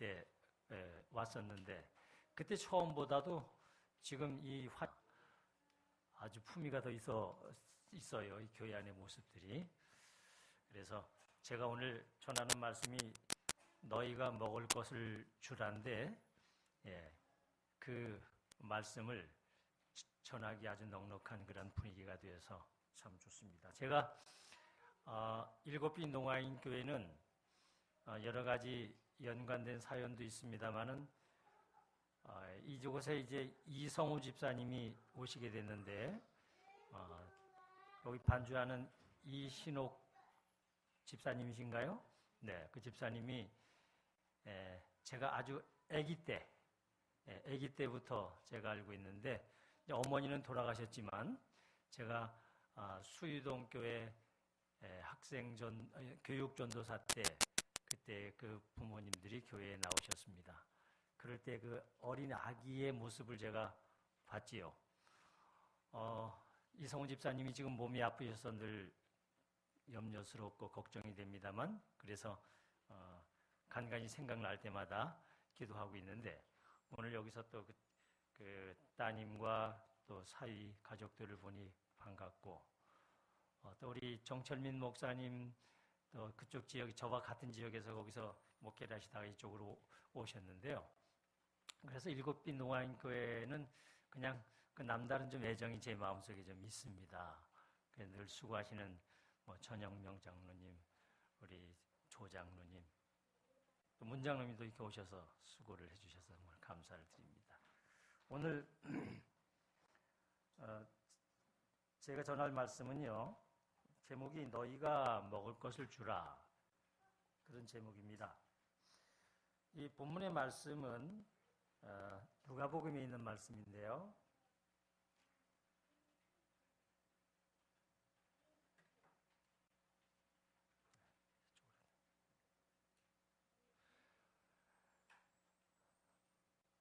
때 왔었는데 그때 처음보다도 지금 아주 품위가 더 있어요. 이 교회 안의 모습들이. 그래서 제가 오늘 전하는 말씀이 너희가 먹을 것을 주란데 그 말씀을 전하기 아주 넉넉한 그런 분위기가 되어서 참 좋습니다. 제가 일곱빛 농아인 교회는 여러 가지 연관된 사연도 있습니다만은 이곳에 이제 이성우 집사님이 오시게 됐는데 여기 반주하는 이신옥 집사님이신가요? 네, 그 집사님이 제가 아주 아기 때부터 제가 알고 있는데 어머니는 돌아가셨지만 제가 수유동 교회 교육전도사 때 그때 그 부모님들이 교회에 나오셨습니다. 그럴 때 그 어린 아기의 모습을 제가 봤지요. 이성훈 집사님이 지금 몸이 아프셔서 늘 염려스럽고 걱정이 됩니다만 그래서 간간히 생각날 때마다 기도하고 있는데 오늘 여기서 또 그 따님과 또 사위 가족들을 보니 반갑고 또 우리 정철민 목사님 또 그쪽 지역 저와 같은 지역에서 거기서 목회를 하시다가 이쪽으로 오셨는데요. 그래서 일곱빛 농아인 교회는 그냥 그 남다른 좀 애정이 제 마음속에 좀 있습니다. 늘 수고하시는 전영명 장로님, 우리 조 장로님, 또 문 장로님도 이렇게 오셔서 수고를 해주셔서 정말 감사를 드립니다. 오늘 제가 전할 말씀은요, 제목이 너희가 먹을 것을 주라 그런 제목입니다. 이 본문의 말씀은 누가복음에 있는 말씀인데요.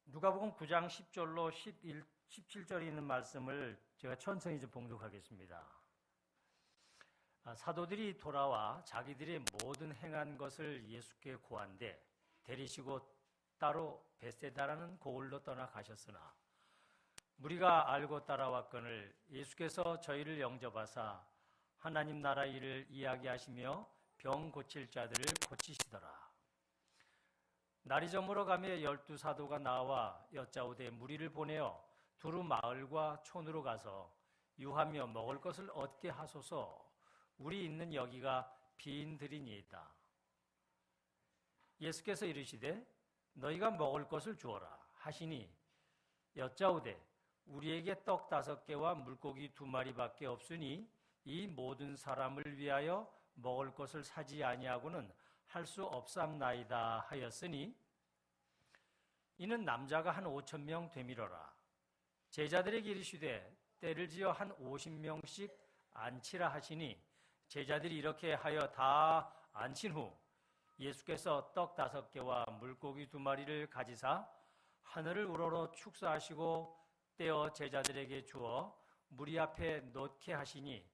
누가복음 9장 10절로 17절에 있는 말씀을 제가 천천히 좀 봉독하겠습니다. 사도들이 돌아와 자기들의 모든 행한 것을 예수께 고한데 데리시고 따로 베세다라는 고을로 떠나가셨으나 무리가 알고 따라왔거늘 예수께서 저희를 영접하사 하나님 나라 일을 이야기하시며 병 고칠 자들을 고치시더라. 날이 저물어 가며 12 사도가 나와 여짜오되 무리를 보내어 두루 마을과 촌으로 가서 유하며 먹을 것을 얻게 하소서. 우리 있는 여기가 빈들이니이다. 예수께서 이르시되 너희가 먹을 것을 주어라 하시니 여짜오되 우리에게 떡 5개와 물고기 2마리밖에 없으니 이 모든 사람을 위하여 먹을 것을 사지 아니하고는 할 수 없삼나이다 하였으니 이는 남자가 한 5,000명 되밀어라. 제자들에게 이르시되 때를 지어 한 50명씩 앉히라 하시니 제자들이 이렇게 하여 다 앉힌 후 예수께서 떡 5개와 물고기 2마리를 가지사 하늘을 우러러 축사하시고 떼어 제자들에게 주어 무리 앞에 놓게 하시니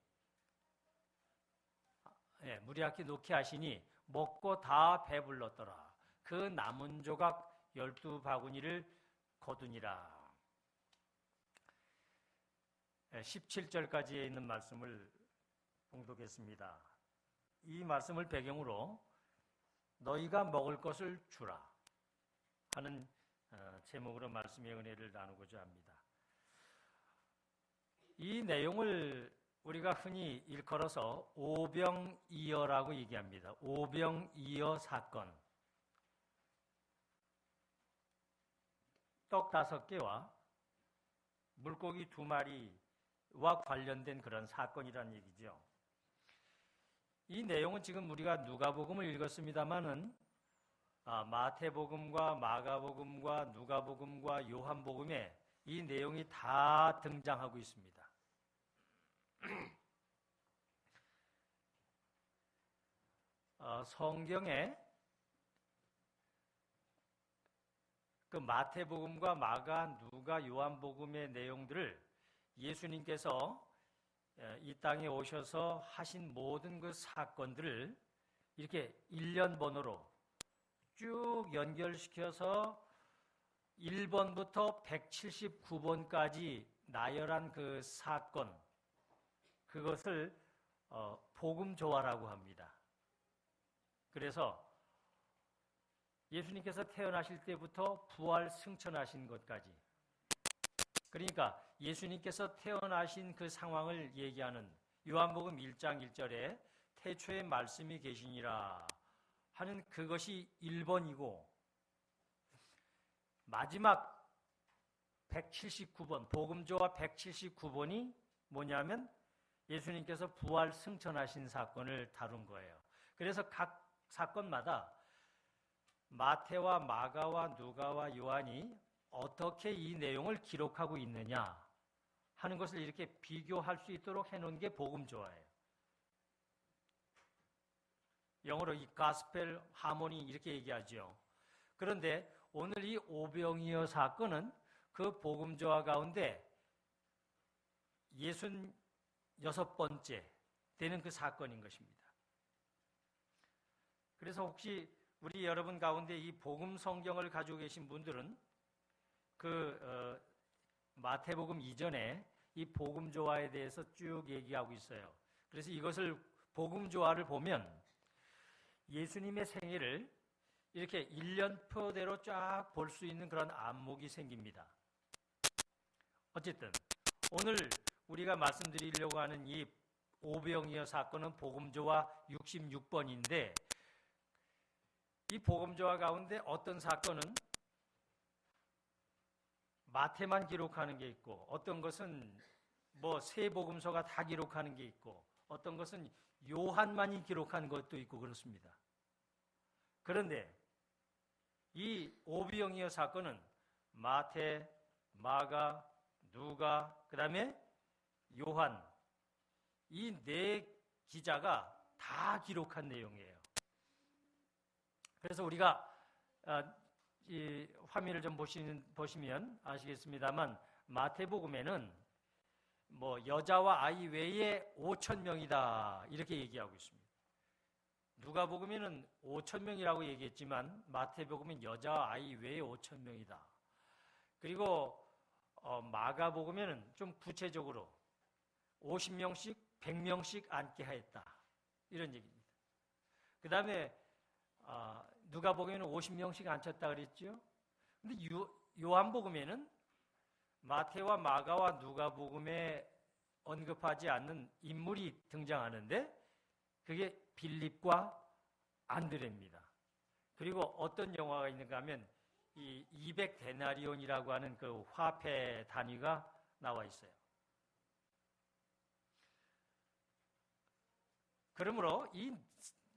먹고 다 배불렀더라. 그 남은 조각 12바구니를 거두니라. 17절까지에 있는 말씀을 봉독했습니다. 이 말씀을 배경으로 너희가 먹을 것을 주라 하는 제목으로 말씀의 은혜를 나누고자 합니다. 이 내용을 우리가 흔히 일컬어서 오병이어라고 얘기합니다. 오병이어 사건. 떡 5개와 물고기 2마리와 관련된 그런 사건이라는 얘기죠. 이 내용은 지금 우리가 누가복음을 읽었습니다마는 마태복음과 마가복음과 누가복음과 요한복음에 이 내용이 다 등장하고 있습니다. 성경에 그 마태복음과 마가, 누가, 요한복음의 내용들을 예수님께서 이 땅에 오셔서 하신 모든 그 사건들을 이렇게 일련 번호로 쭉 연결시켜서 1번부터 179번까지 나열한 그 사건, 그것을 복음조화라고 합니다. 그래서 예수님께서 태어나실 때부터 부활 승천하신 것까지, 그러니까 예수님께서 태어나신 그 상황을 얘기하는 요한복음 1장 1절에 태초에 말씀이 계시니라 하는 그것이 1번이고, 마지막 179번, 복음조화 179번이 뭐냐면 예수님께서 부활 승천하신 사건을 다룬 거예요. 그래서 각 사건마다 마태와 마가와 누가와 요한이 어떻게 이 내용을 기록하고 있느냐 하는 것을 이렇게 비교할 수 있도록 해놓은 게 복음조화예요. 영어로 이 가스펠 하모니 이렇게 얘기하죠. 그런데 오늘 이 오병이어 사건은 그 복음조화 가운데 66번째 되는 그 사건인 것입니다. 그래서 혹시 우리 여러분 가운데 이 복음 성경을 가지고 계신 분들은 마태복음 이전에 이 복음조화에 대해서 쭉 얘기하고 있어요. 그래서 이것을 복음조화를 보면 예수님의 생애를 이렇게 일년표대로 쫙 볼 수 있는 그런 안목이 생깁니다. 어쨌든 오늘 우리가 말씀드리려고 하는 이 오병이어 사건은 복음조화 66번인데, 이 복음조화 가운데 어떤 사건은 마태만 기록하는 게 있고, 어떤 것은 세 복음서가 다 기록하는 게 있고, 어떤 것은 요한만이 기록한 것도 있고 그렇습니다. 그런데 이 오병이어 사건은 마태, 마가, 누가, 그 다음에 요한, 이 네 기자가 다 기록한 내용이에요. 그래서 우리가 이 화면을 좀 보시면 아시겠습니다만, 마태복음에는 여자와 아이 외에 5,000명이다 이렇게 얘기하고 있습니다. 누가복음에는 5,000명이라고 얘기했지만 마태복음은 여자와 아이 외에 5,000명이다. 그리고 마가복음에는 좀 구체적으로 50명씩 100명씩 앉게 하였다 이런 얘기입니다. 그 다음에 누가복음에는 50명씩 앉혔다 그랬죠. 근데 요한복음에는 마태와 마가와 누가복음에 언급하지 않는 인물이 등장하는데, 그게 빌립과 안드레입니다. 그리고 어떤 영화가 있는가 하면 이 200데나리온이라고 하는 그 화폐 단위가 나와 있어요. 그러므로 이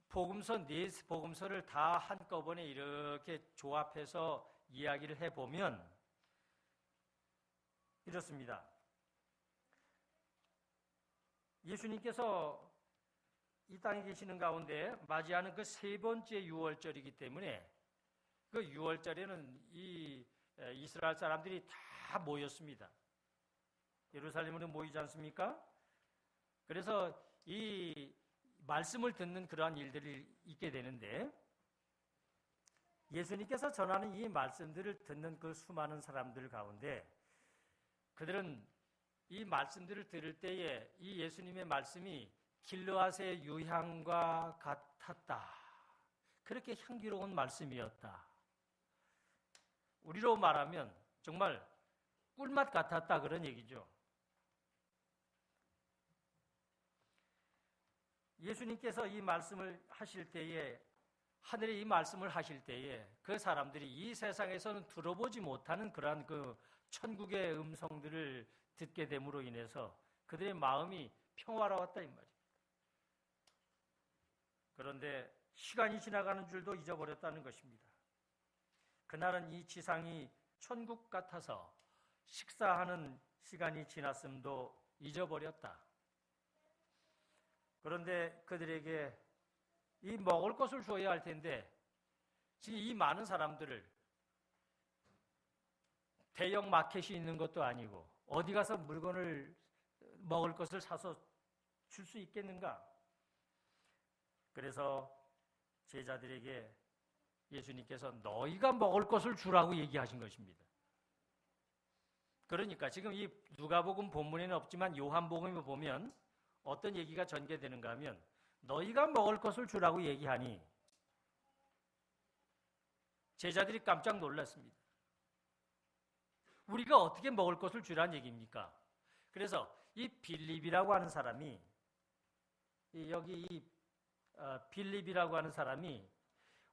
복음서, 네 복음서를 다 한꺼번에 이렇게 조합해서 이야기를 해보면 이렇습니다. 예수님께서 이 땅에 계시는 가운데 맞이하는 그 세 번째 유월절이기 때문에 그 유월절에는 이 이스라엘 사람들이 다 모였습니다. 예루살렘으로 모이지 않습니까? 그래서 이 말씀을 듣는 그러한 일들이 있게 되는데, 예수님께서 전하는 이 말씀들을 듣는 그 수많은 사람들 가운데 그들은 이 말씀들을 들을 때에 이 예수님의 말씀이 길르앗의 유향과 같았다. 그렇게 향기로운 말씀이었다. 우리로 말하면 정말 꿀맛 같았다 그런 얘기죠. 예수님께서 이 말씀을 하실 때에, 하늘의 이 말씀을 하실 때에 그 사람들이 이 세상에서는 들어보지 못하는 그러한 그 천국의 음성들을 듣게 됨으로 인해서 그들의 마음이 평화로웠다 이 말입니다. 그런데 시간이 지나가는 줄도 잊어버렸다는 것입니다. 그날은 이 지상이 천국 같아서 식사하는 시간이 지났음도 잊어버렸다. 그런데 그들에게 이 먹을 것을 줘야 할 텐데 지금 이 많은 사람들을 대형 마켓이 있는 것도 아니고 어디 가서 물건을 먹을 것을 사서 줄 수 있겠는가? 그래서 제자들에게 예수님께서 너희가 먹을 것을 주라고 얘기하신 것입니다. 그러니까 지금 이 누가복음 본문에는 없지만 요한복음에 보면 어떤 얘기가 전개되는가 하면 너희가 먹을 것을 주라고 얘기하니 제자들이 깜짝 놀랐습니다. 우리가 어떻게 먹을 것을 주라는 얘기입니까? 그래서 이 빌립이라고 하는 사람이 빌립이라고 하는 사람이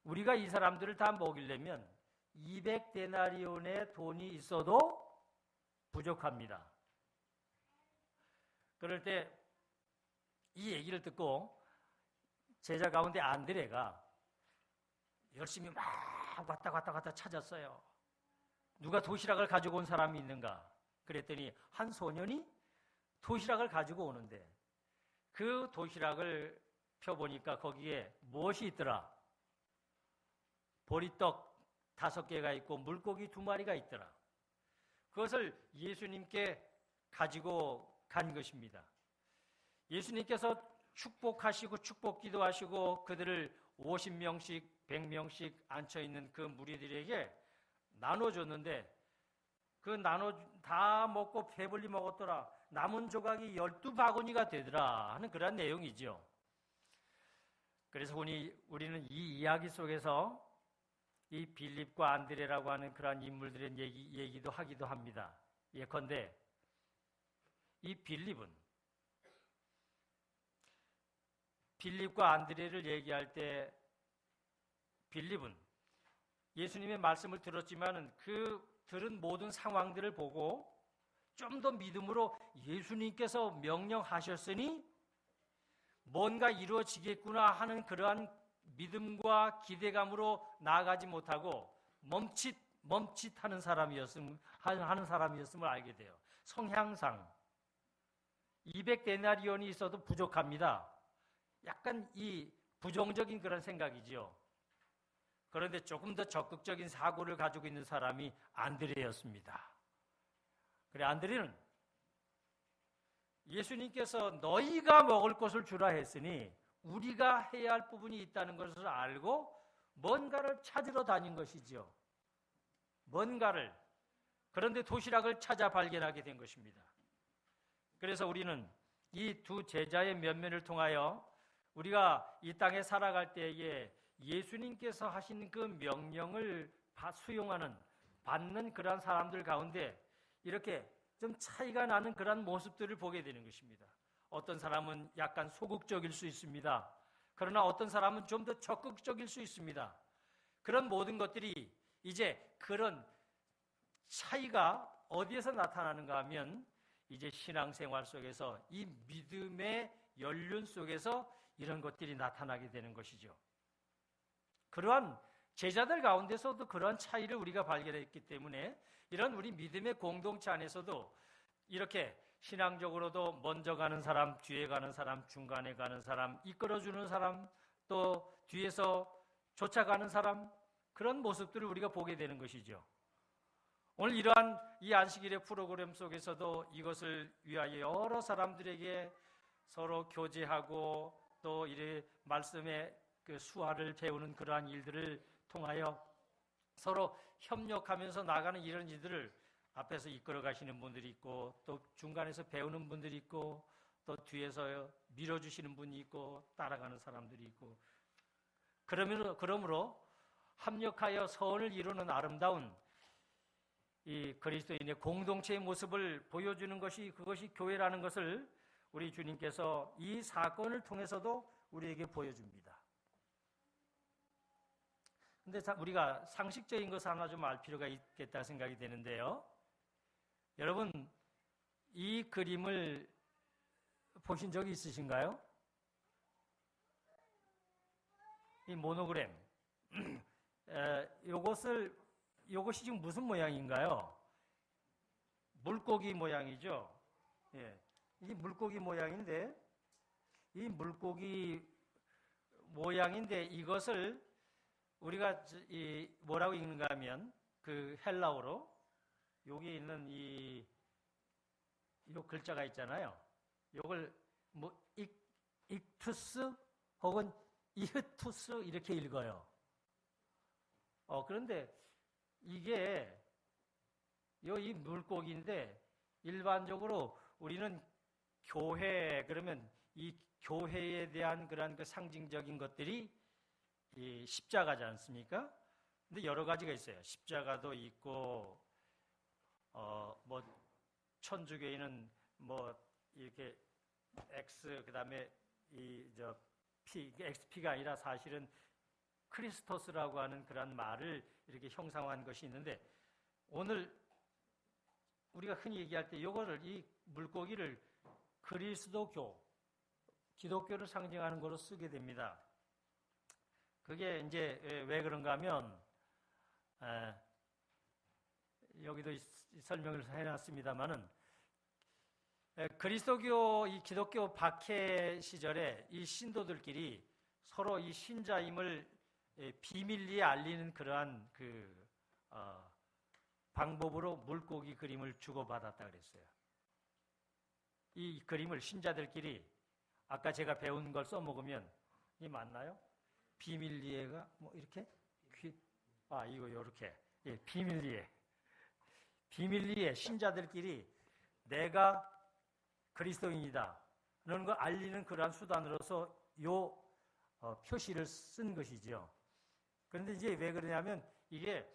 우리가 이 사람들을 다 먹이려면 200데나리온의 돈이 있어도 부족합니다. 그럴 때 이 얘기를 듣고 제자 가운데 안드레가 열심히 막 왔다 갔다 찾았어요. 누가 도시락을 가지고 온 사람이 있는가? 그랬더니 한 소년이 도시락을 가지고 오는데 그 도시락을 펴보니까 거기에 무엇이 있더라? 보리떡 5개가 있고 물고기 2마리가 있더라. 그것을 예수님께 가지고 간 것입니다. 예수님께서 축복하시고 축복 기도하시고 그들을 50명씩 100명씩 앉혀있는 그 무리들에게 나눠줬는데 그 다 먹고 배불리 먹었더라. 남은 조각이 12바구니가 되더라 하는 그런 내용이죠. 그래서 우리는 이 이야기 속에서 이 빌립과 안드레라고 하는 그러한 인물들의 얘기도 하기도 합니다. 예컨대 이 빌립과 안드레를 얘기할 때 빌립은 예수님의 말씀을 들었지만 그 들은 모든 상황들을 보고 좀 더 믿음으로 예수님께서 명령하셨으니 뭔가 이루어지겠구나 하는 그러한 믿음과 기대감으로 나아가지 못하고 멈칫하는 사람이었음을 알게 돼요. 성향상 200데나리온이 있어도 부족합니다. 약간 이 부정적인 그런 생각이죠. 그런데 조금 더 적극적인 사고를 가지고 있는 사람이 안드레였습니다. 그래, 안드레는 예수님께서 너희가 먹을 것을 주라 했으니 우리가 해야 할 부분이 있다는 것을 알고 뭔가를 찾으러 다닌 것이죠. 그런데 도시락을 찾아 발견하게 된 것입니다. 그래서 우리는 이 두 제자의 면면을 통하여 우리가 이 땅에 살아갈 때에 예수님께서 하신 그 명령을 받는 그러한 사람들 가운데 이렇게 좀 차이가 나는 그러한 모습들을 보게 되는 것입니다. 어떤 사람은 약간 소극적일 수 있습니다. 그러나 어떤 사람은 좀 더 적극적일 수 있습니다. 그런 모든 것들이 이제 그런 차이가 어디에서 나타나는가 하면 이제 신앙생활 속에서 이 믿음의 연륜 속에서 이런 것들이 나타나게 되는 것이죠. 그러한 제자들 가운데서도 그러한 차이를 우리가 발견했기 때문에 이런 우리 믿음의 공동체 안에서도 이렇게 신앙적으로도 먼저 가는 사람, 뒤에 가는 사람, 중간에 가는 사람, 이끌어주는 사람, 또 뒤에서 쫓아가는 사람, 그런 모습들을 우리가 보게 되는 것이죠. 오늘 이러한 이 안식일의 프로그램 속에서도 이것을 위하여 여러 사람들에게 서로 교제하고 또 이 말씀의 그 수화를 배우는 그러한 일들을 통하여 서로 협력하면서 나가는 이런 일들을 앞에서 이끌어 가시는 분들이 있고 또 중간에서 배우는 분들이 있고 또 뒤에서 밀어주시는 분이 있고 따라가는 사람들이 있고 그러므로 합력하여 선을 이루는 아름다운 이 그리스도인의 공동체의 모습을 보여주는 그것이 교회라는 것을 우리 주님께서 이 사건을 통해서도 우리에게 보여줍니다. 근데 우리가 상식적인 것을 하나 좀 알 필요가 있겠다 생각이 되는데요. 여러분, 이 그림을 보신 적이 있으신가요? 이 모노그램. 이것이 지금 무슨 모양인가요? 물고기 모양이죠. 예. 이 물고기 모양인데, 이것을 우리가 뭐라고 읽는가 하면 그 헬라어로 여기 있는 이 글자가 있잖아요. 이걸 익투스 혹은 이흐투스 이렇게 읽어요. 그런데 이게 이 물고기인데 일반적으로 우리는 교회 그러면 이 교회에 대한 그런 그 상징적인 것들이 이 십자가지 않습니까? 근데 여러 가지가 있어요. 십자가도 있고 뭐 천주교에는 뭐 이렇게 X 그다음에 P XP가 아니라 사실은 크리스토스라고 하는 그런 말을 이렇게 형상화한 것이 있는데 오늘 우리가 흔히 얘기할 때 이거를 이 물고기를 그리스도교 기독교를 상징하는 거로 쓰게 됩니다. 그게 이제 왜 그런가 하면 여기도 설명을 해놨습니다만은 그리스도교 이 기독교 박해 시절에 이 신도들끼리 서로 이 신자임을 비밀리에 알리는 그러한 방법으로 물고기 그림을 주고받았다 그랬어요. 이 그림을 신자들끼리 아까 제가 배운 걸 써먹으면 이 맞나요? 비밀리에가 뭐 이렇게 이거 요렇게 비밀리에 신자들끼리 내가 그리스도인이다 라는 걸 알리는 그러한 수단으로서 표시를 쓴 것이죠. 그런데 이제 왜 그러냐면 이게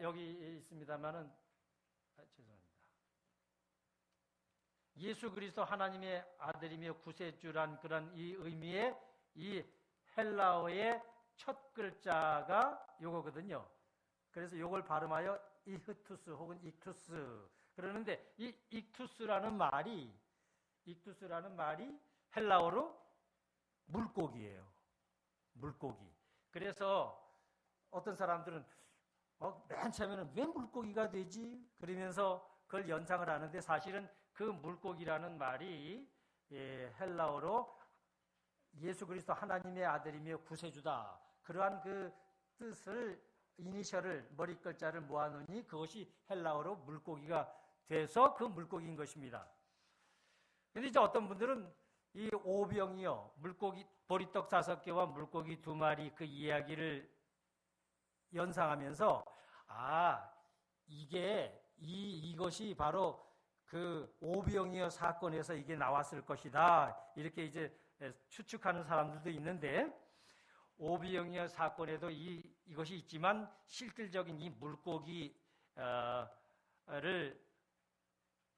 여기 있습니다만은 죄송합니다. 예수 그리스도 하나님의 아들이며 구세주란 그런 이 의미의 이 헬라어의 첫 글자가 요거거든요. 그래서 요걸 발음하여 이흐투스 혹은 익투스 그러는데 이 익투스라는 말이 헬라어로 물고기예요. 물고기. 그래서 어떤 사람들은 맨 처음에는 왜 물고기가 되지? 그러면서 그걸 연상을 하는데 사실은 그 물고기라는 말이 헬라어로 예수 그리스도 하나님의 아들이며 구세주다. 그러한 그 뜻을 이니셜을 머리 글자를 모아놓으니 그것이 헬라어로 물고기가 돼서 그 물고기인 것입니다. 근데 이제 어떤 분들은 이 오병이어 물고기 보리떡 5개와 물고기 2마리 그 이야기를 연상하면서 이것이 바로 그 오병이어 사건에서 이게 나왔을 것이다. 이렇게 이제 추측하는 사람들도 있는데 오병이어 사건에도 이것이 있지만 실질적인 이 물고기를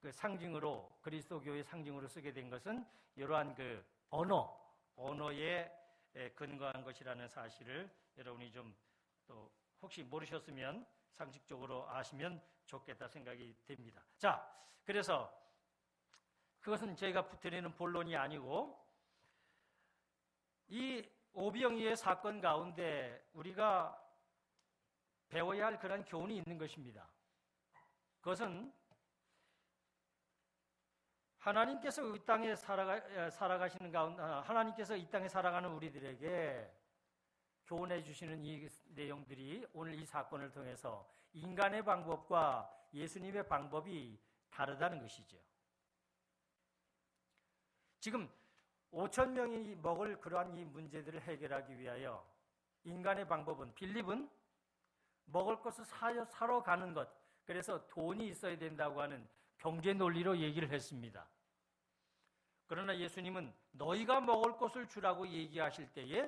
그 상징으로 그리스도교의 상징으로 쓰게 된 것은 이러한 그 언어에 근거한 것이라는 사실을 여러분이 좀 또 혹시 모르셨으면 상식적으로 아시면 좋겠다 생각이 됩니다. 자, 그래서 그것은 저희가 드리는 본론이 아니고 이 오병이어의 사건 가운데 우리가 배워야 할 그런 교훈이 있는 것입니다. 그것은 하나님께서 이 땅에 살아가시는 가운데 하나님께서 이 땅에 살아가는 우리들에게 교훈해 주시는 이 내용들이 오늘 이 사건을 통해서 인간의 방법과 예수님의 방법이 다르다는 것이죠. 지금 5,000명이 먹을 그러한 이 문제들을 해결하기 위하여 인간의 방법은 빌립은 먹을 것을 사러 가는 것, 그래서 돈이 있어야 된다고 하는 경제 논리로 얘기를 했습니다. 그러나 예수님은 너희가 먹을 것을 주라고 얘기하실 때에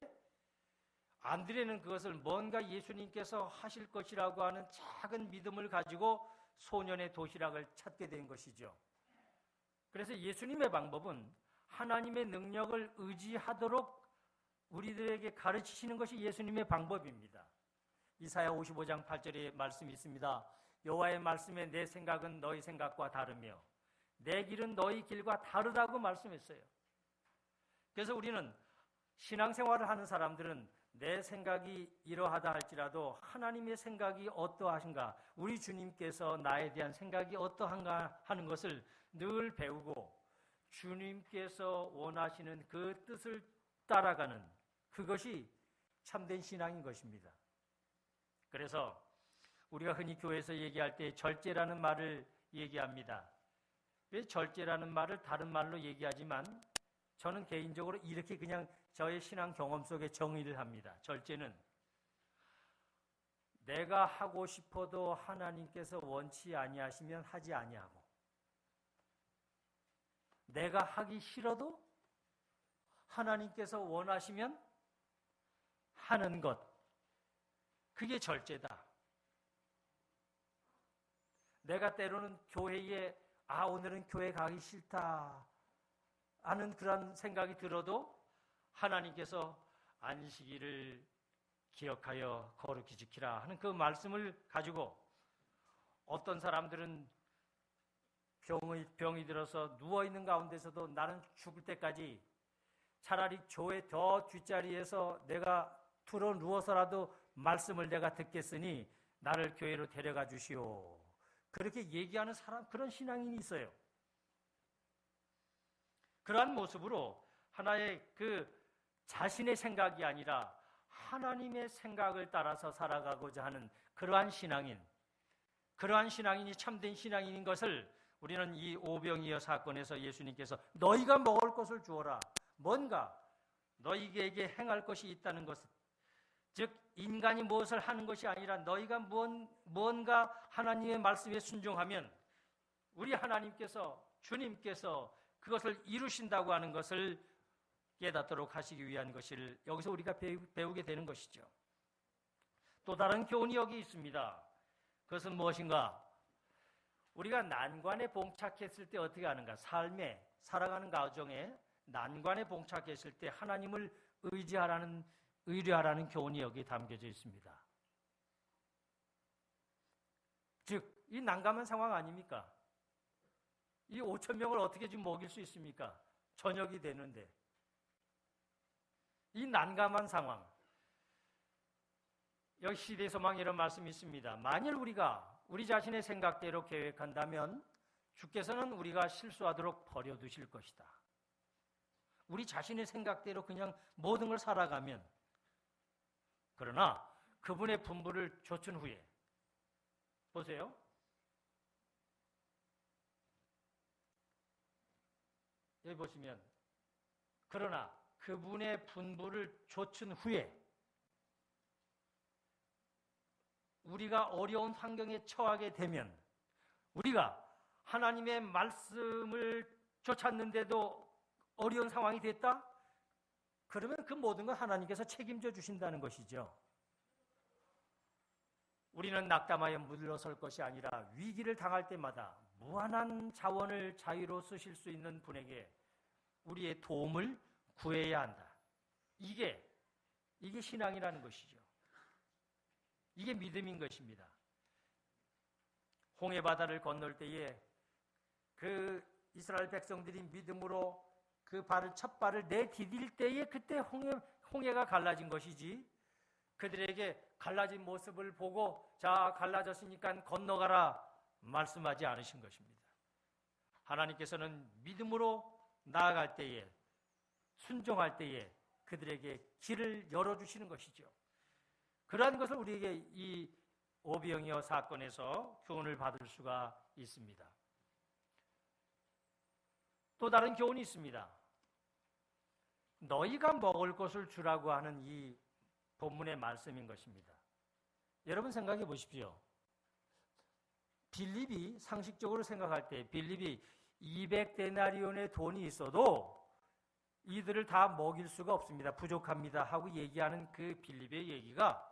안드레는 그것을 뭔가 예수님께서 하실 것이라고 하는 작은 믿음을 가지고 소년의 도시락을 찾게 된 것이죠. 그래서 예수님의 방법은 하나님의 능력을 의지하도록 우리들에게 가르치시는 것이 예수님의 방법입니다. 이사야 55장 8절에 말씀이 있습니다. 여호와의 말씀에 내 생각은 너희 생각과 다르며 내 길은 너희 길과 다르다고 말씀했어요. 그래서 우리는 신앙생활을 하는 사람들은 내 생각이 이러하다 할지라도 하나님의 생각이 어떠하신가, 우리 주님께서 나에 대한 생각이 어떠한가 하는 것을 늘 배우고 주님께서 원하시는 그 뜻을 따라가는 그것이 참된 신앙인 것입니다. 그래서 우리가 흔히 교회에서 얘기할 때 절제라는 말을 얘기합니다. 왜 절제라는 말을 다른 말로 얘기하지만 저는 개인적으로 이렇게 그냥 저의 신앙 경험 속에 정의를 합니다. 절제는 내가 하고 싶어도 하나님께서 원치 아니하시면 하지 아니하고, 내가 하기 싫어도 하나님께서 원하시면 하는 것, 그게 절제다. 내가 때로는 교회에 오늘은 교회 가기 싫다 하는 그런 생각이 들어도 하나님께서 안식일을 기억하여 거룩히 지키라 하는 그 말씀을 가지고, 어떤 사람들은 병이 들어서 누워있는 가운데서도 나는 죽을 때까지 차라리 교회 더 뒷자리에서 내가 틀어 누워서라도 말씀을 내가 듣겠으니 나를 교회로 데려가 주시오, 그렇게 얘기하는 사람, 그런 신앙인이 있어요. 그러한 모습으로 하나의 그 자신의 생각이 아니라 하나님의 생각을 따라서 살아가고자 하는 그러한 신앙인이 참된 신앙인인 것을 우리는 이 오병이어 사건에서 예수님께서 너희가 먹을 것을 주어라, 뭔가 너희에게 행할 것이 있다는 것, 즉 인간이 무엇을 하는 것이 아니라 너희가 뭔가 하나님의 말씀에 순종하면 우리 하나님께서, 주님께서 그것을 이루신다고 하는 것을 깨닫도록 하시기 위한 것을 여기서 우리가 배우게 되는 것이죠. 또 다른 교훈이 여기 있습니다. 그것은 무엇인가? 우리가 난관에 봉착했을 때 어떻게 하는가? 삶에, 살아가는 가정에 난관에 봉착했을 때 하나님을 의뢰하라는 교훈이 여기에 담겨져 있습니다. 즉, 이 난감한 상황 아닙니까? 이 5천 명을 어떻게 지금 먹일 수 있습니까? 저녁이 되는데. 이 난감한 상황. 여기 시대소망 이런 말씀이 있습니다. 만일 우리가 우리 자신의 생각대로 계획한다면 주께서는 우리가 실수하도록 버려두실 것이다. 우리 자신의 생각대로 그냥 모든 걸 살아가면, 그러나 그분의 분부를 좇은 후에, 보세요. 여기 보시면, 그러나 그분의 분부를 좇은 후에 우리가 어려운 환경에 처하게 되면, 우리가 하나님의 말씀을 쫓았는데도 어려운 상황이 됐다? 그러면 그 모든 건 하나님께서 책임져 주신다는 것이죠. 우리는 낙담하여 물러설 것이 아니라 위기를 당할 때마다 무한한 자원을 자유로 쓰실 수 있는 분에게 우리의 도움을 구해야 한다. 이게 신앙이라는 것이죠. 이게 믿음인 것입니다. 홍해 바다를 건널 때에 그 이스라엘 백성들이 믿음으로 그 첫 발을 내디딜 때에 그때 홍해가 갈라진 것이지, 그들에게 갈라진 모습을 보고 자 갈라졌으니까 건너가라 말씀하지 않으신 것입니다. 하나님께서는 믿음으로 나아갈 때에, 순종할 때에 그들에게 길을 열어주시는 것이죠. 그러한 것을 우리에게 이 오병이어 사건에서 교훈을 받을 수가 있습니다. 또 다른 교훈이 있습니다. 너희가 먹을 것을 주라고 하는 이 본문의 말씀인 것입니다. 여러분 생각해 보십시오. 빌립이, 상식적으로 생각할 때 빌립이 200데나리온의 돈이 있어도 이들을 다 먹일 수가 없습니다. 부족합니다 하고 얘기하는 그 빌립의 얘기가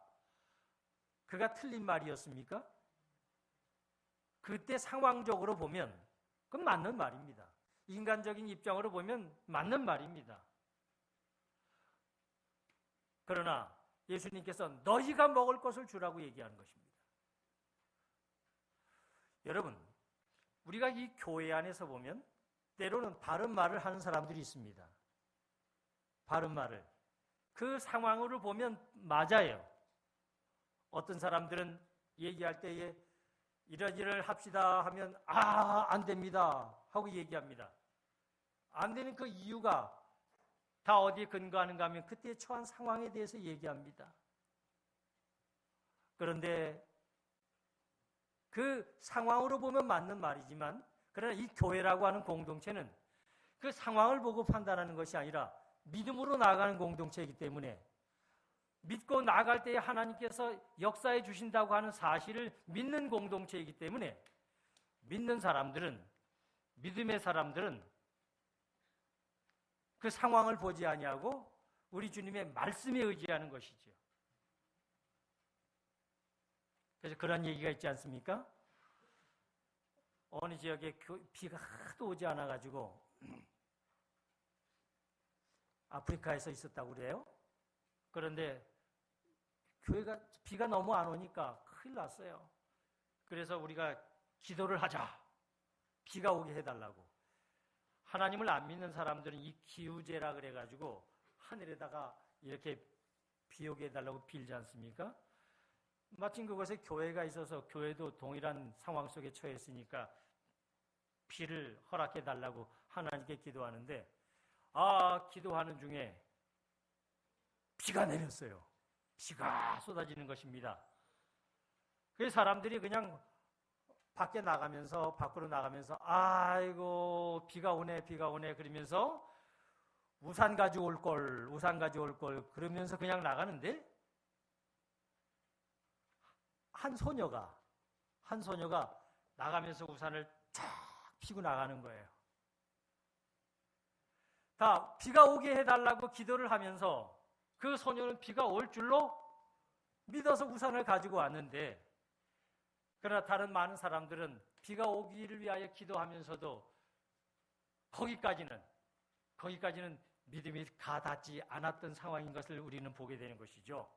그가 틀린 말이었습니까? 그때 상황적으로 보면 그건 맞는 말입니다. 인간적인 입장으로 보면 맞는 말입니다. 그러나 예수님께서 너희가 먹을 것을 주라고 얘기하는 것입니다. 여러분, 우리가 이 교회 안에서 보면 때로는 바른 말을 하는 사람들이 있습니다. 바른 말을. 그 상황으로 보면 맞아요. 어떤 사람들은 얘기할 때에 이러이러를 합시다 하면 안 됩니다 하고 얘기합니다. 안 되는 그 이유가 다 어디에 근거하는가 하면 그때 처한 상황에 대해서 얘기합니다. 그런데 그 상황으로 보면 맞는 말이지만, 그러나 이 교회라고 하는 공동체는 그 상황을 보고 판단하는 것이 아니라 믿음으로 나아가는 공동체이기 때문에, 우리가 이 교회라고 하는 공동체는 그 상황을 보고 판단하는 것이 아니라 믿음으로 나아가는 공동체이기 때문에, 그러나 이 교회라고 하는 공동체는 그 상황을 보고 판단하는 것이 아니라 믿음으로 나아가는 공동체이기 때문에 믿고 나아갈 때에 하나님께서 역사해 주신다고 하는 사실을 믿는 공동체이기 때문에 믿는 사람들은, 믿음의 사람들은 그 상황을 보지 아니하고 우리 주님의 말씀에 의지하는 것이죠. 그래서 그런 얘기가 있지 않습니까? 어느 지역에 비가 하도 오지 않아가지고 아프리카에서 있었다고 그래요. 그런데 교회가 비가 너무 안 오니까 큰일 났어요. 그래서 우리가 기도를 하자. 비가 오게 해달라고. 하나님을 안 믿는 사람들은 이 기우제라 그래가지고 하늘에다가 이렇게 비 오게 해달라고 빌지 않습니까? 마침 그곳에 교회가 있어서 교회도 동일한 상황 속에 처했으니까 비를 허락해 달라고 하나님께 기도하는데, 기도하는 중에 비가 내렸어요. 비가 쏟아지는 것입니다. 그래서 사람들이 그냥 밖으로 나가면서 아이고 비가 오네 그러면서 우산 가지고 올 걸 그러면서 그냥 나가는데, 한 소녀가 나가면서 우산을 쫙 피고 나가는 거예요. 다 비가 오게 해달라고 기도를 하면서 그 소녀는 비가 올 줄로 믿어서 우산을 가지고 왔는데, 그러나 다른 많은 사람들은 비가 오기를 위하여 기도하면서도 거기까지는 믿음이 가닿지 않았던 상황인 것을 우리는 보게 되는 것이죠.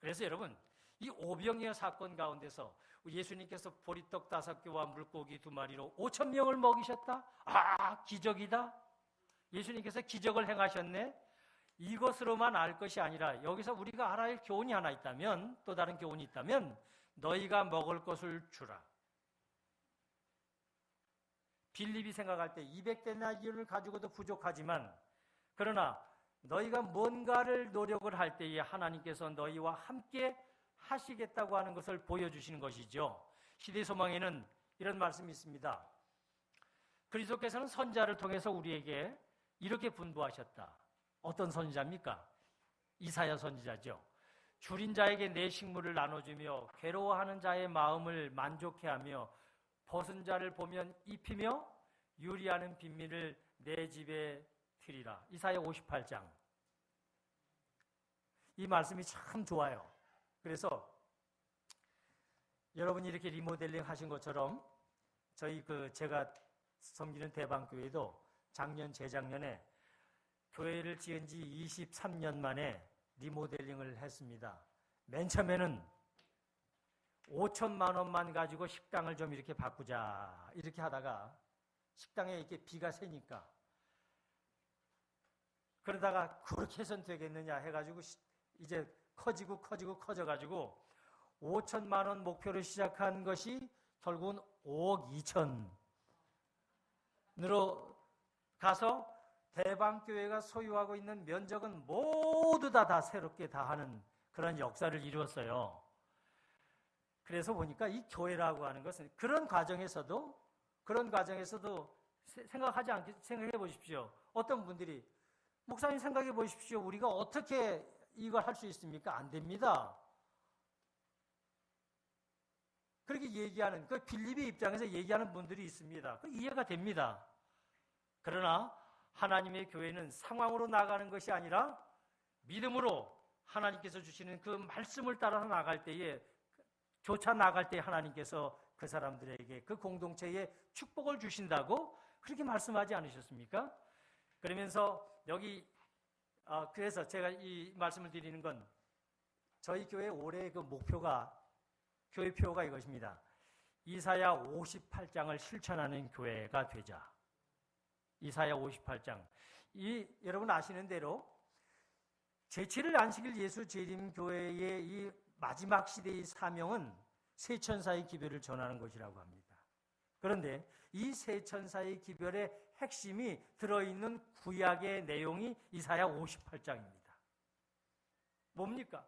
그래서 여러분, 이 오병이어 사건 가운데서 예수님께서 보리떡 5개와 물고기 2마리로 5,000명을 먹이셨다? 기적이다? 예수님께서 기적을 행하셨네? 이것으로만 알 것이 아니라 여기서 우리가 알아야 할 교훈이 하나 있다면, 또 다른 교훈이 있다면, 너희가 먹을 것을 주라. 빌립이 생각할 때 200데나리온을 가지고도 부족하지만, 그러나 너희가 뭔가를 노력을 할 때에 하나님께서 너희와 함께 하시겠다고 하는 것을 보여주시는 것이죠. 시대소망에는 이런 말씀이 있습니다. 그리스도께서는 선지자를 통해서 우리에게 이렇게 분부하셨다. 어떤 선지자입니까? 이사야 선지자죠. 줄인 자에게 내 식물을 나눠주며 괴로워하는 자의 마음을 만족해하며 벗은 자를 보면 입히며 유리하는 빈민을 내 집에 드리라. 이사야 58장. 이 말씀이 참 좋아요. 그래서 여러분이 이렇게 리모델링 하신 것처럼 제가 섬기는 대방교회도 작년, 재작년에 교회를 지은 지 23년 만에 리모델링을 했습니다. 맨 처음에는 5천만 원만 가지고 식당을 좀 이렇게 바꾸자 이렇게 하다가 식당에 이렇게 비가 새니까, 그러다가 그렇게 해선 되겠느냐 해가지고 이제 커져가지고 5천만 원 목표로 시작한 것이 결국은 5억 2천으로 가서 대방교회가 소유하고 있는 면적은 모두 다 새롭게 다 하는 그런 역사를 이루었어요. 그래서 보니까 이 교회라고 하는 것은 그런 과정에서도 생각해 보십시오. 어떤 분들이 목사님 생각해 보십시오. 우리가 어떻게 이걸 할 수 있습니까? 안 됩니다. 그렇게 얘기하는, 그 빌립의 입장에서 얘기하는 분들이 있습니다. 그 이해가 됩니다. 그러나 하나님의 교회는 상황으로 나가는 것이 아니라 믿음으로 하나님께서 주시는 그 말씀을 따라서 나갈 때에, 조차 나갈 때 하나님께서 그 사람들에게 그 공동체에 축복을 주신다고 그렇게 말씀하지 않으셨습니까? 그러면서 그래서 제가 이 말씀을 드리는 건 저희 교회 올해 그 교회표가 이것입니다. 이사야 58장을 실천하는 교회가 되자. 이사야 58장. 여러분 아시는 대로 제7일 안식일 예수 재림 교회의 이 마지막 시대의 사명은 세천사의 기별을 전하는 것이라고 합니다. 그런데 이 세천사의 기별의 핵심이 들어있는 구약의 내용이 이사야 58장입니다. 뭡니까?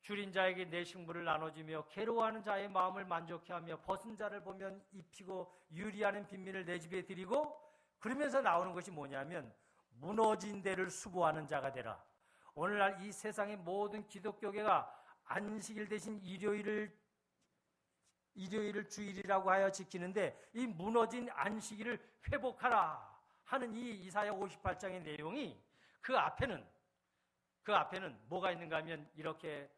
줄인 자에게 내 식물을 나눠주며 괴로워하는 자의 마음을 만족해하며 벗은 자를 보면 입히고 유리하는 빈민을 내 집에 드리고, 그러면서 나오는 것이 뭐냐면 무너진 데를 수보하는 자가 되라. 오늘날 이 세상의 모든 기독교계가 안식일 대신 일요일을 주일이라고 하여 지키는데 이 무너진 안식일을 회복하라 하는 이 이사야 58장의 내용이 그 앞에는 뭐가 있는가 하면 이렇게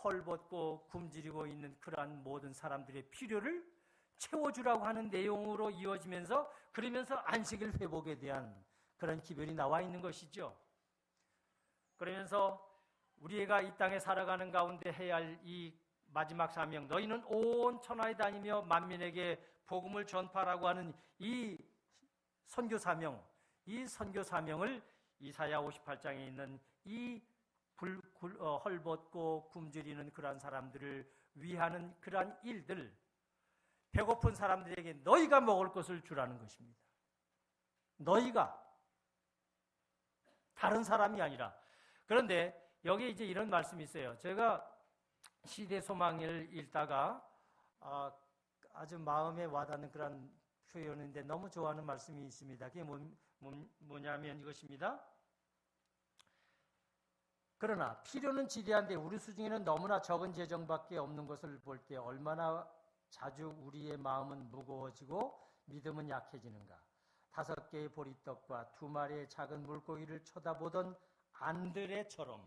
헐벗고 굶주리고 있는 그러한 모든 사람들의 필요를 채워주라고 하는 내용으로 이어지면서 그러면서 안식일 회복에 대한 그런 기별이 나와 있는 것이죠. 그러면서 우리가 이 땅에 살아가는 가운데 해야 할 이 마지막 사명, 너희는 온 천하에 다니며 만민에게 복음을 전파라고 하는 이 선교 사명을 이사야 58장에 있는 이 헐벗고 굶주리는 그러한 사람들을 위하는 그러한 일들, 배고픈 사람들에게 너희가 먹을 것을 주라는 것입니다. 너희가, 다른 사람이 아니라. 그런데 여기 이제 이런 말씀이 있어요. 제가 시대소망을 읽다가 아주 마음에 와닿는 그런 표현인데 너무 좋아하는 말씀이 있습니다. 그게 뭐냐면 이것입니다. 그러나 필요는 지대한데 우리 수중에는 너무나 적은 재정밖에 없는 것을 볼 때 얼마나 자주 우리의 마음은 무거워지고 믿음은 약해지는가. 5개의 보리떡과 2마리의 작은 물고기를 쳐다보던 안드레처럼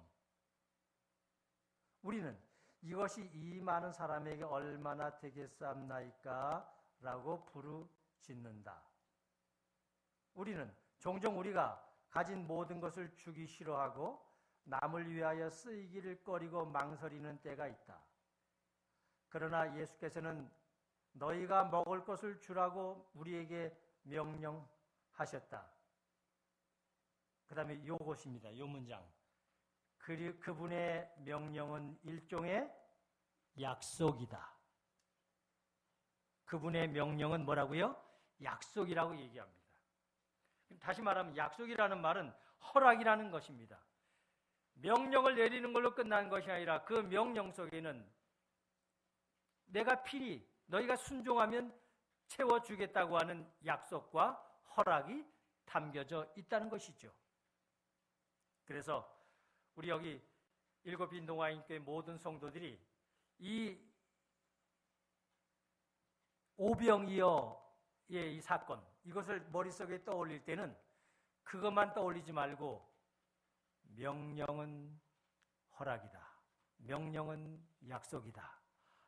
우리는 이것이 이 많은 사람에게 얼마나 되겠사옵나이까 라고 부르짖는다. 우리는 종종 우리가 가진 모든 것을 주기 싫어하고 남을 위하여 쓰이기를 꺼리고 망설이는 때가 있다. 그러나 예수께서는 너희가 먹을 것을 주라고 우리에게 명령하셨다. 그 다음에 요것입니다. 요 문장. 그분의 명령은 일종의 약속이다. 그분의 명령은 뭐라고요? 약속이라고 얘기합니다. 다시 말하면 약속이라는 말은 허락이라는 것입니다. 명령을 내리는 걸로 끝나는 것이 아니라 그 명령 속에는 내가 필히 너희가 순종하면 채워주겠다고 하는 약속과 허락이 담겨져 있다는 것이죠. 그래서 우리 여기 일곱인동화인교회 모든 성도들이 이 오병이어의 이 사건, 이것을 머릿속에 떠올릴 때는 그것만 떠올리지 말고 명령은 허락이다, 명령은 약속이다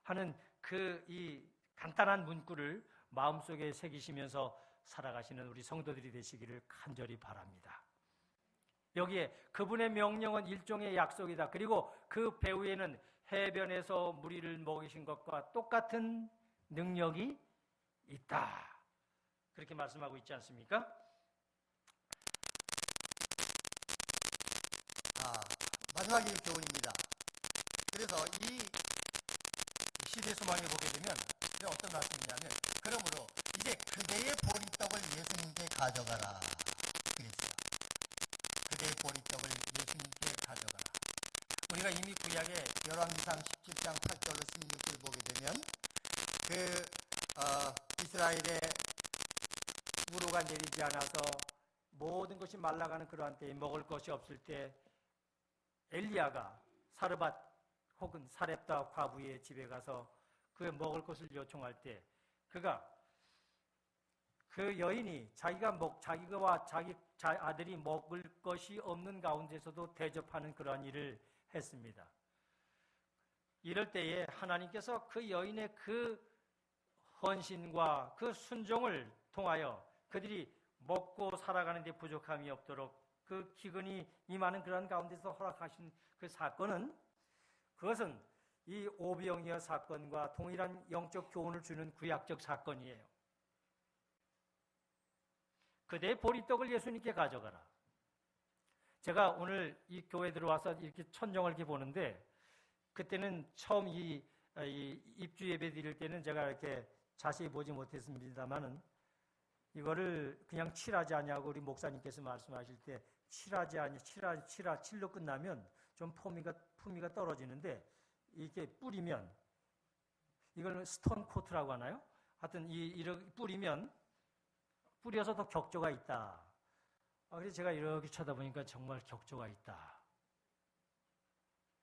하는 그 이 간단한 문구를 마음속에 새기시면서 살아가시는 우리 성도들이 되시기를 간절히 바랍니다. 여기에 그분의 명령은 일종의 약속이다. 그리고 그 배후에는 해변에서 무리를 먹이신 것과 똑같은 능력이 있다. 그렇게 말씀하고 있지 않습니까? 마지막에 교훈입니다. 그래서 이 시대소망에 보게 되면 어떤 말씀이냐면, 그러므로 이제 그대의 보리떡을 예수님께 가져가라 그랬어요. 그대의 보리떡을 예수님께 가져가라. 우리가 이미 구약의 열왕기상 17장 8절로 16절 보게 되면 이스라엘의 무로가 내리지 않아서 모든 것이 말라가는 그러한 때에 먹을 것이 없을 때 엘리야가 사르밧 혹은 사렙다 과부의 집에 가서 그 먹을 것을 요청할 때 그 여인이 자기와 자기 아들이 먹을 것이 없는 가운데서도 대접하는 그러한 일을 했습니다. 이럴 때에 하나님께서 그 여인의 그 헌신과 그 순종을 통하여 그들이 먹고 살아가는 데 부족함이 없도록 그 기근이 임하는 그런 가운데서 허락하신 그 사건은, 그것은 이 오병이어 사건과 동일한 영적 교훈을 주는 구약적 사건이에요. 그대의 보리떡을 예수님께 가져가라. 제가 오늘 이 교회 들어와서 이렇게 천정을 이렇게 보는데, 그때는 처음 이 입주 예배 드릴 때는 제가 이렇게 자세히 보지 못했습니다만은, 이거를 그냥 칠하지 않냐고 우리 목사님께서 말씀하실 때, 칠로 끝나면 좀 품위가 떨어지는데, 이렇게 뿌리면, 이걸 스톤 코트라고 하나요? 하여튼 이렇게 뿌려서 더 격조가 있다. 그래서 제가 이렇게 쳐다보니까 정말 격조가 있다.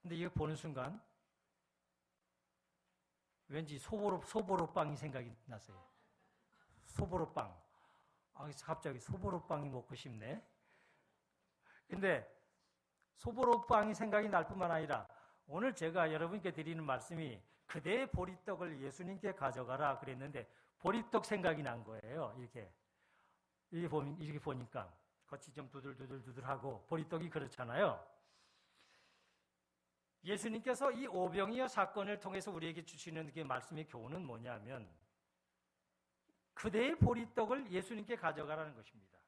근데 이거 보는 순간 왠지 소보로빵이 생각이 났어요. 소보로빵. 갑자기 소보로빵이 먹고 싶네. 근데 소보로빵이 생각이 날 뿐만 아니라 오늘 제가 여러분께 드리는 말씀이 그대의 보리떡을 예수님께 가져가라 그랬는데 보리떡 생각이 난 거예요. 이렇게 보니까 겉이 좀 두들두들하고 보리떡이 그렇잖아요. 예수님께서 이 오병이어 사건을 통해서 우리에게 주시는 그 말씀의 교훈은 뭐냐면 그대의 보리떡을 예수님께 가져가라는 것입니다.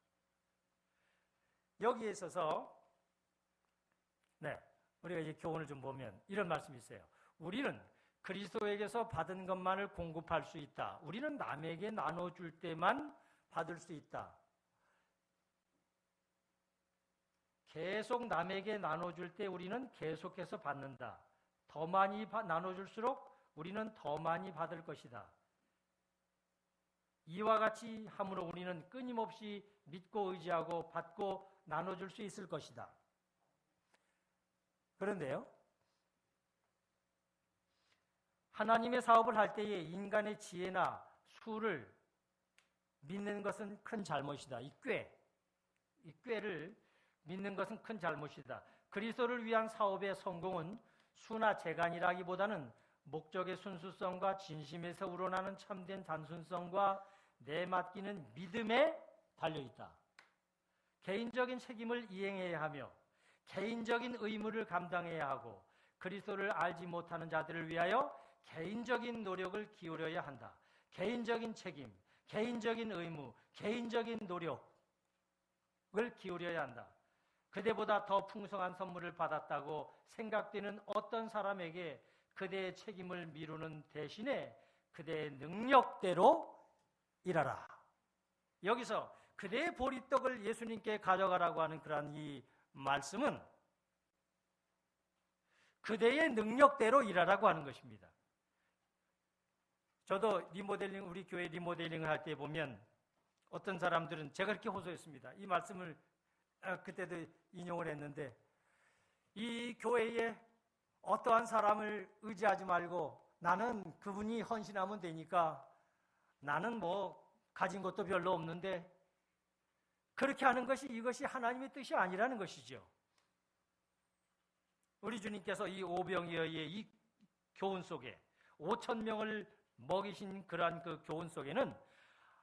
여기에 있어서 우리가 이제 교훈을 좀 보면 이런 말씀이 있어요. 우리는 그리스도에게서 받은 것만을 공급할 수 있다. 우리는 남에게 나눠줄 때만 받을 수 있다. 계속 남에게 나눠줄 때 우리는 계속해서 받는다. 더 많이 나눠줄수록 우리는 더 많이 받을 것이다. 이와 같이 함으로 우리는 끊임없이 믿고 의지하고 받고 나눠줄 수 있을 것이다. 그런데요, 하나님의 사업을 할 때에 인간의 지혜나 수를 믿는 것은 큰 잘못이다. 이 꾀를 믿는 것은 큰 잘못이다. 그리스도를 위한 사업의 성공은 수나 재간이라기보다는 목적의 순수성과 진심에서 우러나는 참된 단순성과 내맡기는 믿음에 달려있다. 개인적인 책임을 이행해야 하며 개인적인 의무를 감당해야 하고 그리스도를 알지 못하는 자들을 위하여 개인적인 노력을 기울여야 한다. 개인적인 책임, 개인적인 의무, 개인적인 노력을 기울여야 한다. 그대보다 더 풍성한 선물을 받았다고 생각되는 어떤 사람에게 그대의 책임을 미루는 대신에 그대의 능력대로 일하라. 여기서 그대의 보리떡을 예수님께 가져가라고 하는 그러한 이 말씀은 그대의 능력대로 일하라고 하는 것입니다. 저도 우리 교회 리모델링을 할 때 보면 어떤 사람들은 제가 이렇게 호소했습니다. 이 말씀을 그때도 인용을 했는데 이 교회에 어떠한 사람을 의지하지 말고 나는 그분이 헌신하면 되니까 나는 뭐 가진 것도 별로 없는데 그렇게 하는 이것이 하나님의 뜻이 아니라는 것이죠. 우리 주님께서 이 오병이어의 이 교훈 속에 5,000명을 먹이신 그러한 그 교훈 속에는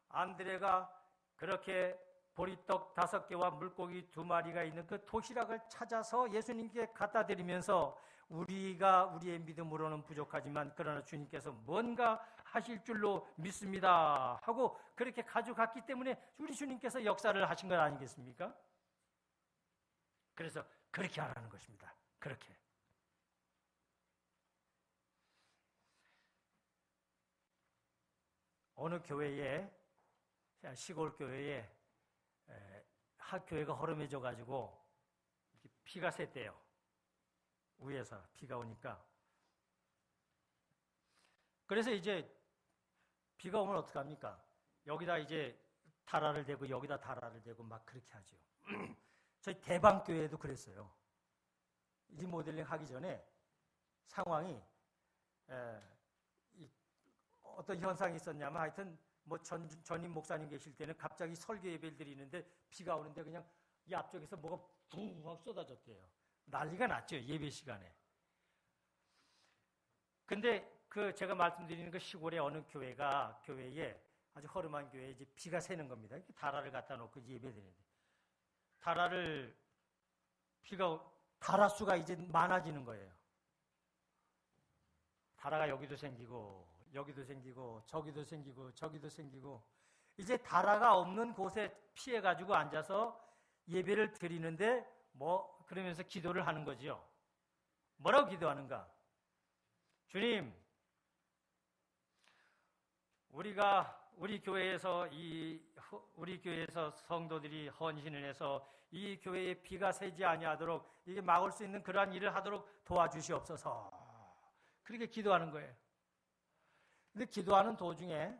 안드레가 그렇게 보리떡 5개와 물고기 2마리가 있는 그 도시락을 찾아서 예수님께 갖다 드리면서 우리가 우리의 믿음으로는 부족하지만 그러나 주님께서 뭔가 하실 줄로 믿습니다 하고 그렇게 가져갔기 때문에 우리 주님께서 역사를 하신 것 아니겠습니까? 그래서 그렇게 하라는 것입니다. 그렇게. 어느 교회에 시골 교회에 학교회가 허름해져 가지고 비가 샜대요. 위에서 비가 오니까. 그래서 이제 비가 오면 어떡합니까? 여기다 이제 다라를 대고 여기다 다라를 대고 막 그렇게 하죠. 저희 대방교회도 그랬어요. 리모델링 하기 전에 상황이 어떤 현상이 있었냐면 하여튼 뭐 전임 목사님 계실 때는 갑자기 설교 예배를 드리는데 비가 오는데 그냥 이 앞쪽에서 뭐가 붕 쏟아졌대요. 난리가 났죠, 예배 시간에. 근데 제가 말씀드리는 그 시골의 어느 교회에 아주 허름한 교회에 이제 비가 새는 겁니다. 이렇게 다라를 갖다 놓고 이제 예배 드리는데 다라 수가 이제 많아지는 거예요. 다라가 여기도 생기고 여기도 생기고 저기도 생기고 저기도 생기고 이제 다라가 없는 곳에 피해 가지고 앉아서 예배를 드리는데 그러면서 기도를 하는 거지요. 뭐라고 기도하는가? 주님, 우리 교회에서 성도들이 헌신을 해서 이 교회에 비가 새지 아니하도록 이게 막을 수 있는 그러한 일을 하도록 도와주시옵소서. 그렇게 기도하는 거예요. 근데 기도하는 도중에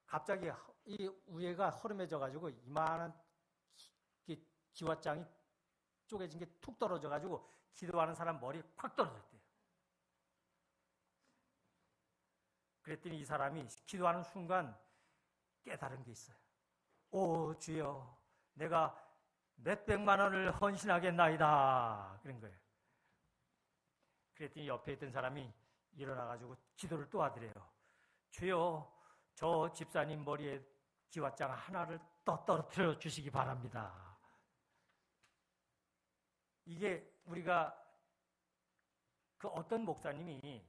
갑자기 이 위에가 허름해져 가지고 이만한 기왓장이 쪼개진 게 툭 떨어져 가지고 기도하는 사람 머리에 콱 떨어졌대요. 그랬더니 이 사람이 기도하는 순간 깨달은 게 있어요. 오 주여, 내가 몇백만 원을 헌신하겠나이다, 그런 거예요. 그랬더니 옆에 있던 사람이 일어나가지고 기도를 또 하더래요. 주여, 저 집사님 머리에 기와장 하나를 더 떨어뜨려 주시기 바랍니다. 이게 우리가 그 어떤 목사님이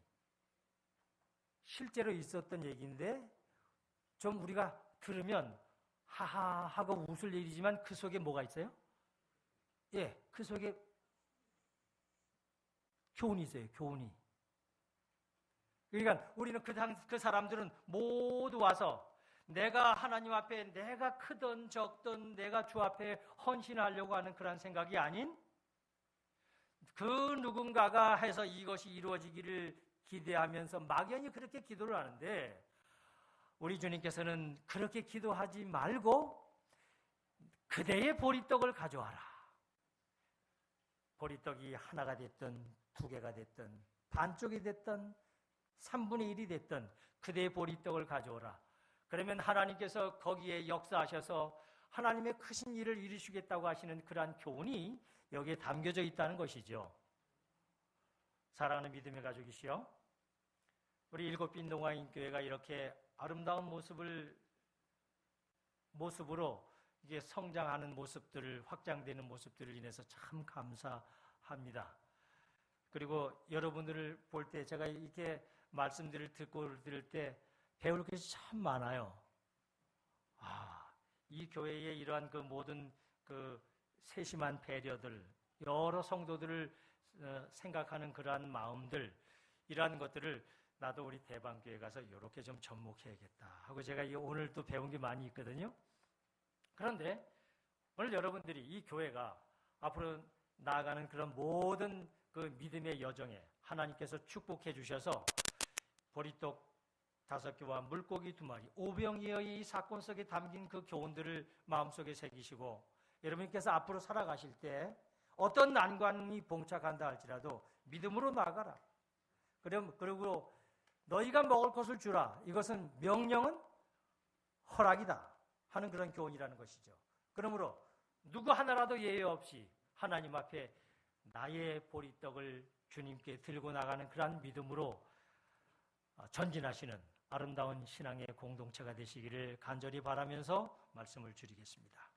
실제로 있었던 얘기인데 좀 우리가 들으면 하하 하고 웃을 일이지만 그 속에 뭐가 있어요? 예, 그 속에 교훈이 있어요. 교훈이. 그러니까 우리는 그 사람들은 모두 와서 내가 하나님 앞에 내가 크든 적든 내가 주 앞에 헌신하려고 하는 그런 생각이 아닌 그 누군가가 해서 이것이 이루어지기를 기대하면서 막연히 그렇게 기도를 하는데 우리 주님께서는 그렇게 기도하지 말고 그대의 보리떡을 가져와라. 보리떡이 하나가 됐든 두 개가 됐든 반쪽이 됐든 3분의 1이 됐든 그대의 보리떡을 가져오라. 그러면 하나님께서 거기에 역사하셔서 하나님의 크신 일을 이루시겠다고 하시는 그러한 교훈이 여기에 담겨져 있다는 것이죠. 사랑하는 믿음의 가족이시여, 우리 일곱빛 농아인교회가 이렇게 아름다운 모습으로 이게 성장하는 모습들을, 확장되는 모습들을 인해서 참 감사합니다. 그리고 여러분들을 볼 때 제가 이렇게 말씀들을 듣고 들을 때 배울 것이 참 많아요. 이 교회의 이러한 그 모든 그 세심한 배려들, 여러 성도들을 생각하는 그러한 마음들, 이러한 것들을 나도 우리 대방교회 가서 이렇게 좀 접목해야겠다 하고 제가 오늘 또 배운 게 많이 있거든요. 그런데 오늘 여러분들이 이 교회가 앞으로 나아가는 그런 모든 그 믿음의 여정에 하나님께서 축복해 주셔서 보리떡 5개와 물고기 2마리, 오병이어의 이 사건 속에 담긴 그 교훈들을 마음속에 새기시고 여러분께서 앞으로 살아가실 때 어떤 난관이 봉착한다 할지라도 믿음으로 나아가라. 그리고 너희가 먹을 것을 주라. 이것은 명령은 허락이다 하는 그런 교훈이라는 것이죠. 그러므로 누구 하나라도 예외 없이 하나님 앞에 나의 보리떡을 주님께 들고 나가는 그러한 믿음으로 전진하시는 아름다운 신앙의 공동체가 되시기를 간절히 바라면서 말씀을 줄이겠습니다.